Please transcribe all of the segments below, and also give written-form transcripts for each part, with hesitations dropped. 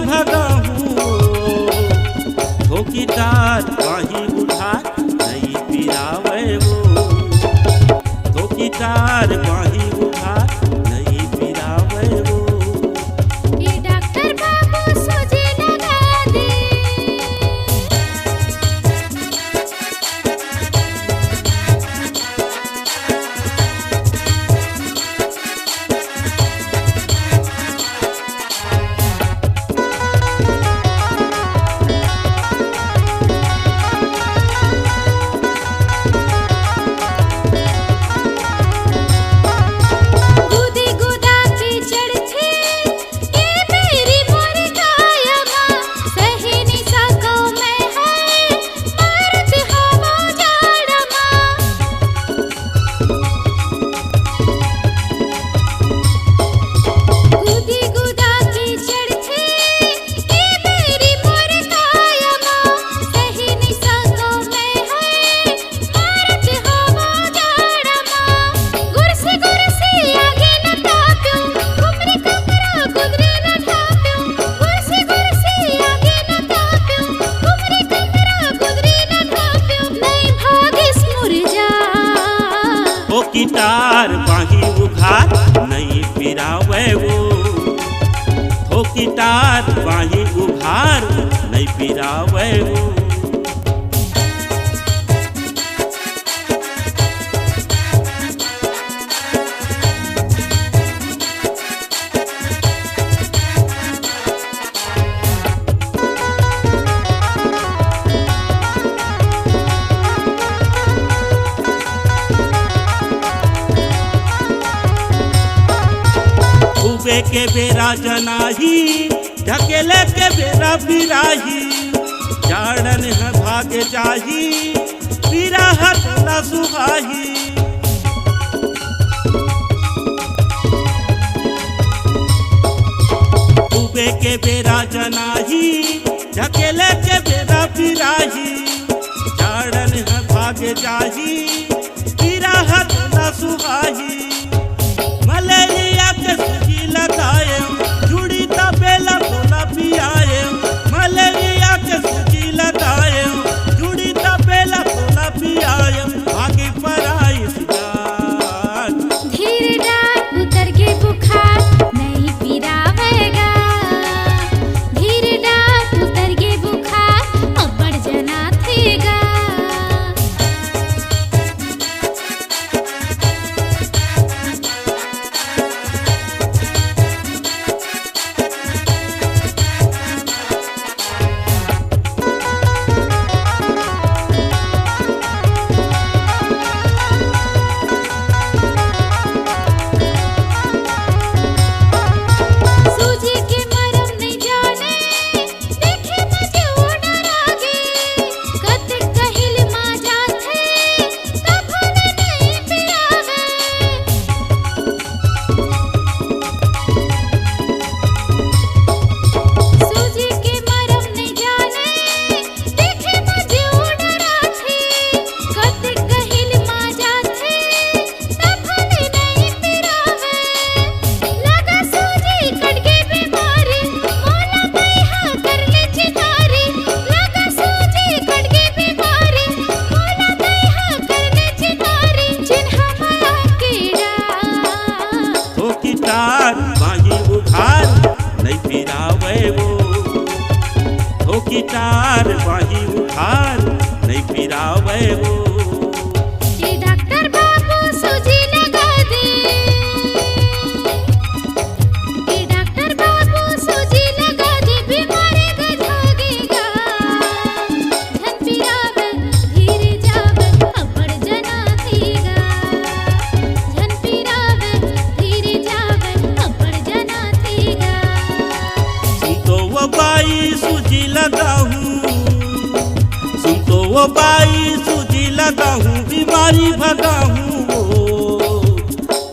बीमारी भगाऊं। ठोकीदार बाही उधार नहीं पिरावे वो, ठोकीदार बाही उधार नहीं पिरावे वो। ये डॉक्टर बाबू सूजी लगा दे। ठोकीदार बाही उधार नहीं पिरावे वो, ठोकीदार बाही उधार नहीं पिरावे वो। डूबे के बेरा जनाही, ढकेले के बेरा बिराही, जाड़न है भाग जाही, पीरा हट न सुहाही। डूबे के बेरा जनाही, ढकेले के बेरा बिराही, जाड़न है भाग जाही, पीरा हट न सुहाही। मलेरिया के सूजी लगाए, जुड़ी तबेला बोला पियाए। मलेरिया के सूजी लगाए, जुड़ी तबेला बोला पियाए। आगे पराई सिगार धीरे डाल उतर के बुखार नहीं पिरावेगा। धीरे डाल उतर के बुखार अब बढ़ जाना थेगा। ठोकीदार बाही उधार नहीं पिरावे वो। ये डॉक्टर बाबू सूजी लगा दे। ये डॉक्टर बाबू सूजी लगा दे, बीमारी का भागेगा। धन पिरावे धीरे जावे अब बढ़ जाना थेगा। धन पिरावे धीरे जावे अब बढ़ जाना थेगा। सुन तो वो बाई सूजी लगाऊं, सुन तो वो बाई सूजी लगाऊं, बीमारी भगाऊं।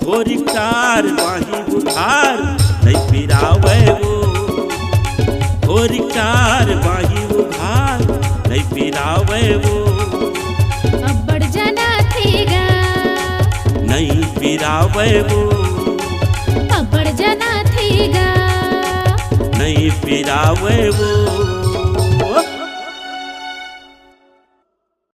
ठोकीदार बाही उधार नहीं पिरावे वो, ठोकीदार बाही उधार नहीं पिरावे वो। अब बढ़ जाना थेगा। नहीं पिरावे वो, अब बढ़ जाना थेगा। नहीं पिरावे वो।